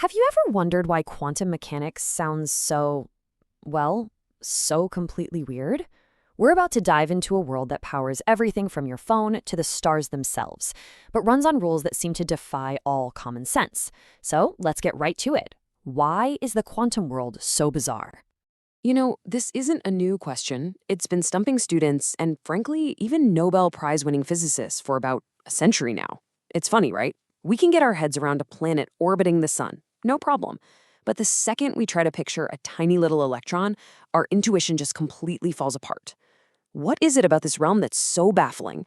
Have you ever wondered why quantum mechanics sounds so completely weird? We're about to dive into a world that powers everything from your phone to the stars themselves, but runs on rules that seem to defy all common sense. So let's get right to it. Why is the quantum world so bizarre? This isn't a new question. It's been stumping students and, frankly, even Nobel Prize-winning physicists for about a century now. It's funny, right? We can get our heads around a planet orbiting the sun, no problem. But the second we try to picture a tiny little electron, our intuition just completely falls apart. What is it about this realm that's so baffling?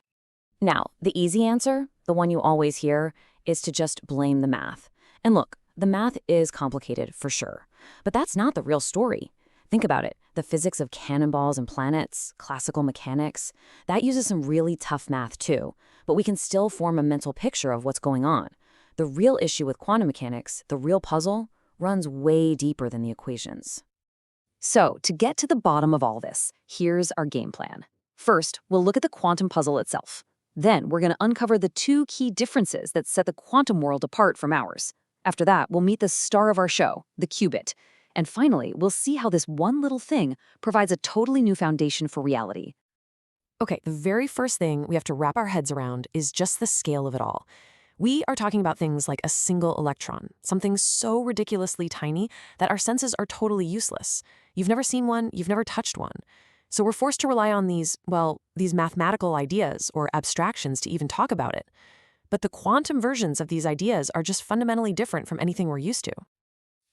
Now, the easy answer, the one you always hear, is to just blame the math. And look, the math is complicated for sure, but that's not the real story. Think about it. The physics of cannonballs and planets, classical mechanics, that uses some really tough math too, but we can still form a mental picture of what's going on. The real issue with quantum mechanics, the real puzzle, runs way deeper than the equations. So, to get to the bottom of all this, here's our game plan. First, we'll look at the quantum puzzle itself. Then, we're going to uncover the two key differences that set the quantum world apart from ours. After that, we'll meet the star of our show, the qubit. And finally, we'll see how this one little thing provides a totally new foundation for reality. Okay, the very first thing we have to wrap our heads around is just the scale of it all. We are talking about things like a single electron, something so ridiculously tiny that our senses are totally useless. You've never seen one, you've never touched one. So we're forced to rely on these mathematical ideas or abstractions to even talk about it. But the quantum versions of these ideas are just fundamentally different from anything we're used to.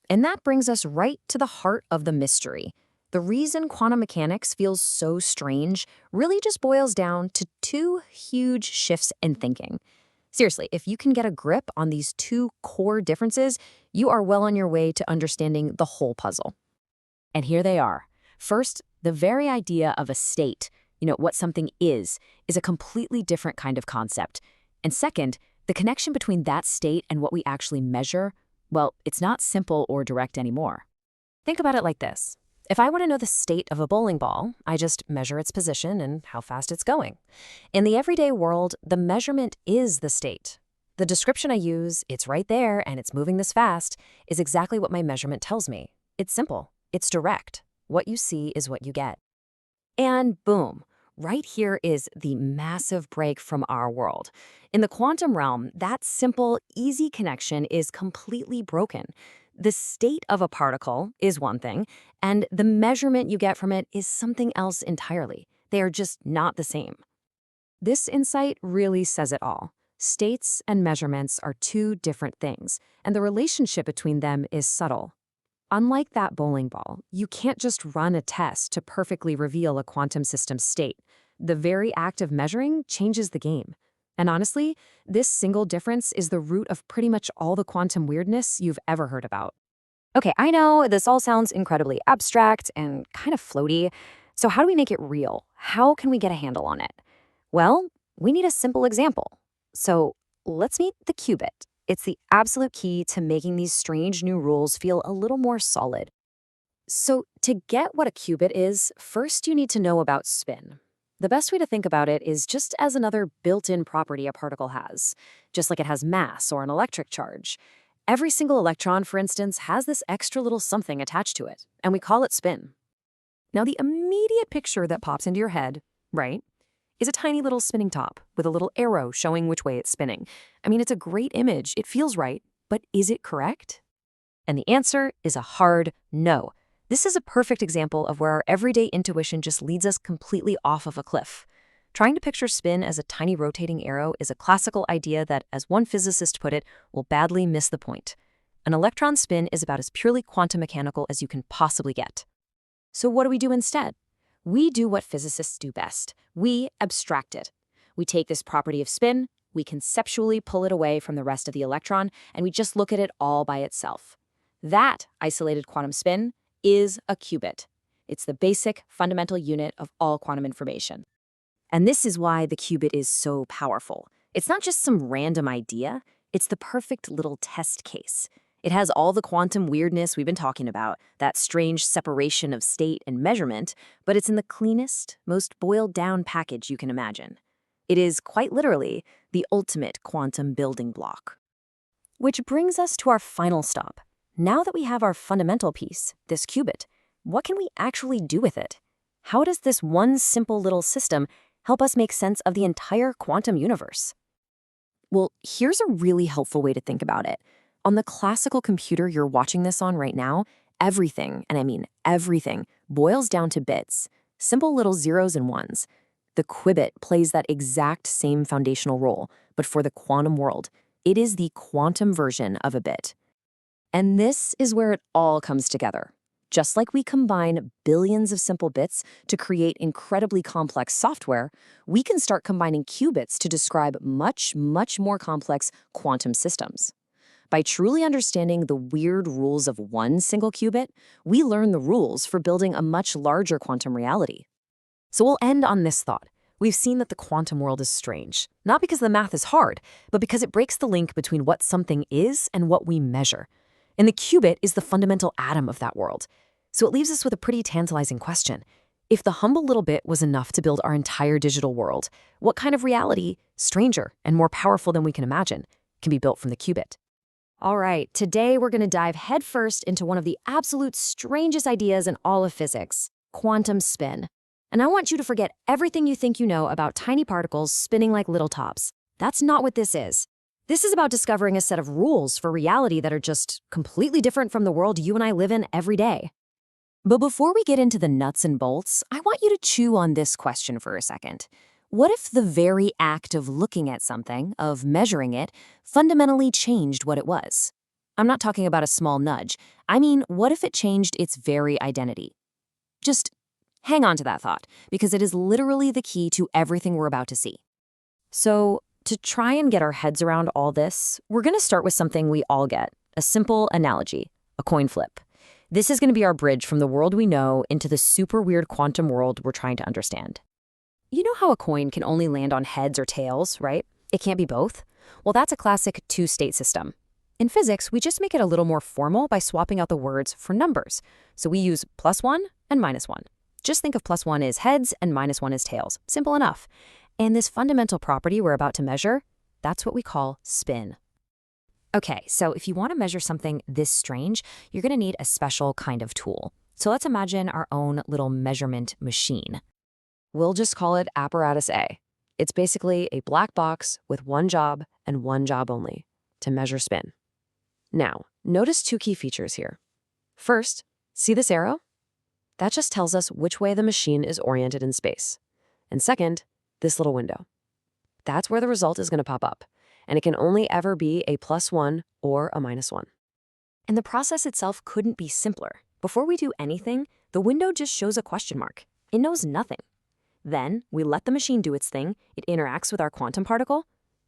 And that brings us right to the heart of the mystery. The reason quantum mechanics feels so strange really just boils down to two huge shifts in thinking. Seriously, if you can get a grip on these two core differences, you are well on your way to understanding the whole puzzle. And here they are. First, the very idea of a state, what something is a completely different kind of concept. And second, the connection between that state and what we actually measure, well, it's not simple or direct anymore. Think about it like this. If I want to know the state of a bowling ball, I just measure its position and how fast it's going. In the everyday world, the measurement is the state. The description I use, it's right there and it's moving this fast, is exactly what my measurement tells me. It's simple. It's direct. What you see is what you get. And boom, right here is the massive break from our world. In the quantum realm, that simple, easy connection is completely broken. The state of a particle is one thing, and the measurement you get from it is something else entirely. They are just not the same. This insight really says it all. States and measurements are two different things, and the relationship between them is subtle. Unlike that bowling ball, you can't just run a test to perfectly reveal a quantum system's state. The very act of measuring changes the game. And honestly, this single difference is the root of pretty much all the quantum weirdness you've ever heard about. Okay, I know this all sounds incredibly abstract and kind of floaty. So how do we make it real? How can we get a handle on it? Well, we need a simple example. So let's meet the qubit. It's the absolute key to making these strange new rules feel a little more solid. So to get what a qubit is, first you need to know about spin. The best way to think about it is just as another built-in property a particle has, just like it has mass or an electric charge. Every single electron, for instance, has this extra little something attached to it, and we call it spin. Now, the immediate picture that pops into your head, right, is a tiny little spinning top with a little arrow showing which way it's spinning. I mean, it's a great image, it feels right, but is it correct? And the answer is a hard no. This is a perfect example of where our everyday intuition just leads us completely off of a cliff. Trying to picture spin as a tiny rotating arrow is a classical idea that, as one physicist put it, will badly miss the point. An electron spin is about as purely quantum mechanical as you can possibly get. So what do we do instead? We do what physicists do best. We abstract it. We take this property of spin, we conceptually pull it away from the rest of the electron, and we just look at it all by itself. That isolated quantum spin is a qubit. It's the basic, fundamental unit of all quantum information. And this is why the qubit is so powerful. It's not just some random idea, it's the perfect little test case. It has all the quantum weirdness we've been talking about, that strange separation of state and measurement, but it's in the cleanest, most boiled-down package you can imagine. It is, quite literally, the ultimate quantum building block. Which brings us to our final stop, now that we have our fundamental piece, this qubit, what can we actually do with it? How does this one simple little system help us make sense of the entire quantum universe? Well, here's a really helpful way to think about it. On the classical computer you're watching this on right now, everything, and I mean everything, boils down to bits, simple little zeros and ones. The qubit plays that exact same foundational role, but for the quantum world. It is the quantum version of a bit. And this is where it all comes together. Just like we combine billions of simple bits to create incredibly complex software, we can start combining qubits to describe much, much more complex quantum systems. By truly understanding the weird rules of one single qubit, we learn the rules for building a much larger quantum reality. So we'll end on this thought. We've seen that the quantum world is strange, not because the math is hard, but because it breaks the link between what something is and what we measure. And the qubit is the fundamental atom of that world. So it leaves us with a pretty tantalizing question. If the humble little bit was enough to build our entire digital world, what kind of reality, stranger and more powerful than we can imagine, can be built from the qubit? All right, today we're going to dive headfirst into one of the absolute strangest ideas in all of physics, quantum spin. And I want you to forget everything you think you know about tiny particles spinning like little tops. That's not what this is. This is about discovering a set of rules for reality that are just completely different from the world you and I live in every day. But before we get into the nuts and bolts, I want you to chew on this question for a second. What if the very act of looking at something, of measuring it, fundamentally changed what it was? I'm not talking about a small nudge. I mean, what if it changed its very identity? Just hang on to that thought, because it is literally the key to everything we're about to see. So, to try and get our heads around all this, we're going to start with something we all get, a simple analogy, a coin flip. This is going to be our bridge from the world we know into the super weird quantum world we're trying to understand. You know how a coin can only land on heads or tails, right? It can't be both. Well, that's a classic two-state system. In physics, we just make it a little more formal by swapping out the words for numbers. So we use +1 and -1. Just think of +1 as heads and -1 as tails. Simple enough. And this fundamental property we're about to measure, that's what we call spin. Okay, so if you want to measure something this strange, you're going to need a special kind of tool. So let's imagine our own little measurement machine. We'll just call it apparatus A. It's basically a black box with one job and one job only, to measure spin. Now, notice two key features here. First, see this arrow? That just tells us which way the machine is oriented in space. And second, this little window. That's where the result is going to pop up, and it can only ever be a +1 or a -1. And the process itself couldn't be simpler. Before we do anything, the window just shows a question mark. It knows nothing. Then we let the machine do its thing, it interacts with our quantum particle,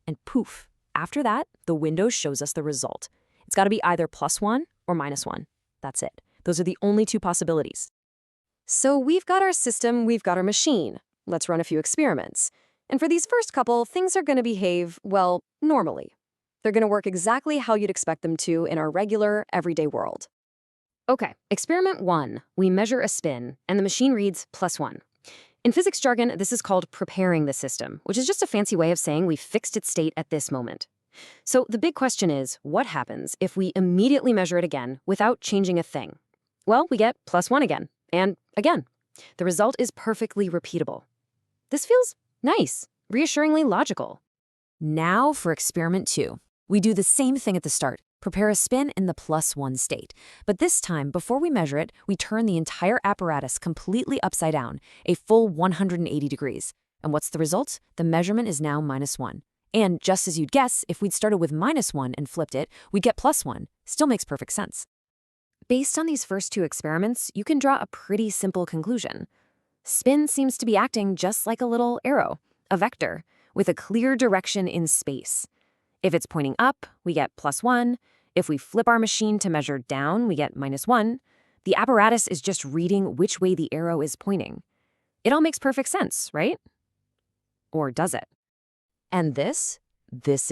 and poof, after that, the window shows us the result. It's got to be either +1 or -1. That's it. Those are the only two possibilities. So we've got our system, we've got our machine. Let's run a few experiments. And for these first couple, things are going to behave, well, normally. They're going to work exactly how you'd expect them to in our regular, everyday world. Okay, experiment 1. We measure a spin, and the machine reads +1. In physics jargon, this is called preparing the system, which is just a fancy way of saying we've fixed its state at this moment. So the big question is, what happens if we immediately measure it again without changing a thing? Well, we get +1 again, and again. The result is perfectly repeatable. This feels nice, reassuringly logical. Now for experiment 2. We do the same thing at the start, prepare a spin in the +1 state. But this time, before we measure it, we turn the entire apparatus completely upside down, a full 180 degrees. And what's the result? The measurement is now -1. And just as you'd guess, if we'd started with -1 and flipped it, we'd get +1. Still makes perfect sense. Based on these first two experiments, you can draw a pretty simple conclusion. Spin seems to be acting just like a little arrow, a vector, with a clear direction in space. If it's pointing up, we get +1. If we flip our machine to measure down, we get -1. The apparatus is just reading which way the arrow is pointing. It all makes perfect sense, right? Or does it? And this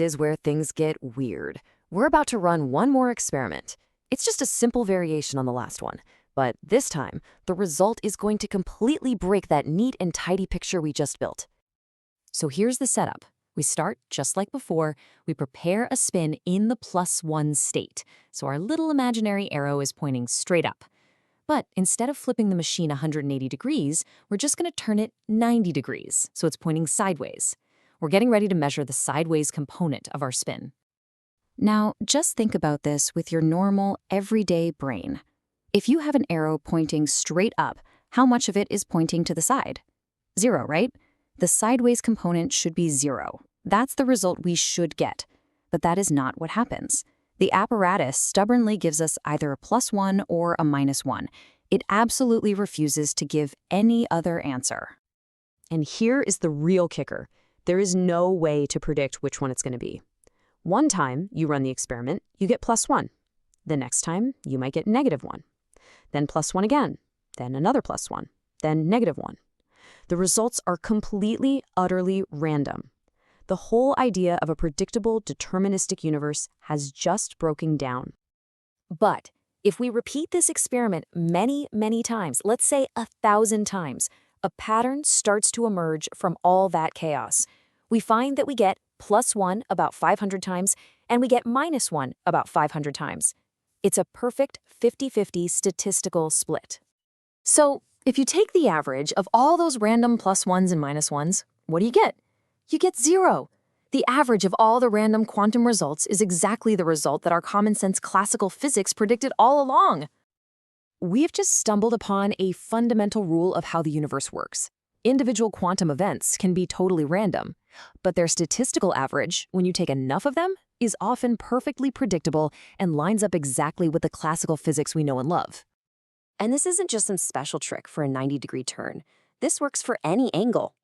is where things get weird. We're about to run one more experiment. It's just a simple variation on the last one, but this time, the result is going to completely break that neat and tidy picture we just built. So here's the setup. We start just like before. We prepare a spin in the +1 state, so our little imaginary arrow is pointing straight up. But instead of flipping the machine 180 degrees, we're just going to turn it 90 degrees, so it's pointing sideways. We're getting ready to measure the sideways component of our spin. Now, just think about this with your normal, everyday brain. If you have an arrow pointing straight up, how much of it is pointing to the side? 0, right? The sideways component should be 0. That's the result we should get. But that is not what happens. The apparatus stubbornly gives us either a +1 or a -1. It absolutely refuses to give any other answer. And here is the real kicker. There is no way to predict which one it's going to be. One time you run the experiment, you get +1. The next time, you might get -1. Then +1 again. Then another +1. Then -1. The results are completely, utterly random. The whole idea of a predictable, deterministic universe has just broken down. But if we repeat this experiment many, many times, let's say 1,000 times, a pattern starts to emerge from all that chaos. We find that we get +1 about 500 times, and we get -1 about 500 times. It's a perfect 50-50 statistical split. So, if you take the average of all those random +1s and -1s, what do you get? You get 0. The average of all the random quantum results is exactly the result that our common-sense classical physics predicted all along. We have just stumbled upon a fundamental rule of how the universe works. Individual quantum events can be totally random, but their statistical average, when you take enough of them, is often perfectly predictable and lines up exactly with the classical physics we know and love. And this isn't just some special trick for a 90-degree turn. This works for any angle.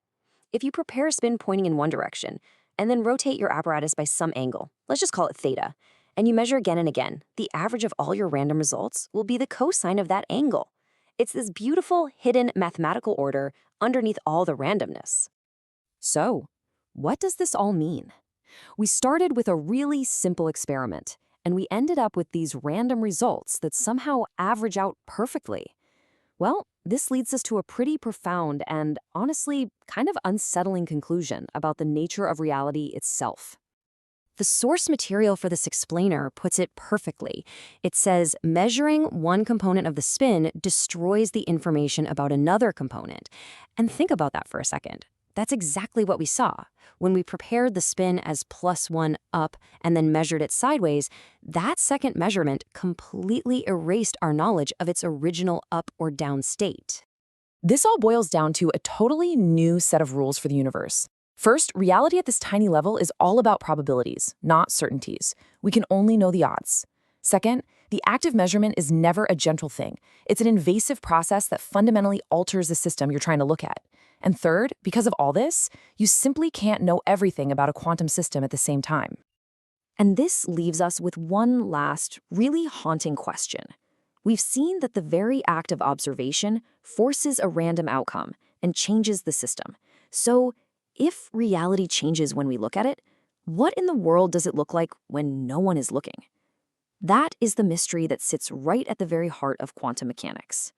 If you prepare a spin pointing in one direction, and then rotate your apparatus by some angle, let's just call it theta, and you measure again and again, the average of all your random results will be the cosine of that angle. It's this beautiful, hidden mathematical order underneath all the randomness. So, what does this all mean? We started with a really simple experiment, and we ended up with these random results that somehow average out perfectly. Well, this leads us to a pretty profound and, honestly, kind of unsettling conclusion about the nature of reality itself. The source material for this explainer puts it perfectly. It says measuring one component of the spin destroys the information about another component. And think about that for a second. That's exactly what we saw. When we prepared the spin as +1 up and then measured it sideways, that second measurement completely erased our knowledge of its original up or down state. This all boils down to a totally new set of rules for the universe. First, reality at this tiny level is all about probabilities, not certainties. We can only know the odds. Second, the active measurement is never a gentle thing. It's an invasive process that fundamentally alters the system you're trying to look at. And third, because of all this, you simply can't know everything about a quantum system at the same time. And this leaves us with one last, really haunting question. We've seen that the very act of observation forces a random outcome and changes the system. So, if reality changes when we look at it, what in the world does it look like when no one is looking? That is the mystery that sits right at the very heart of quantum mechanics.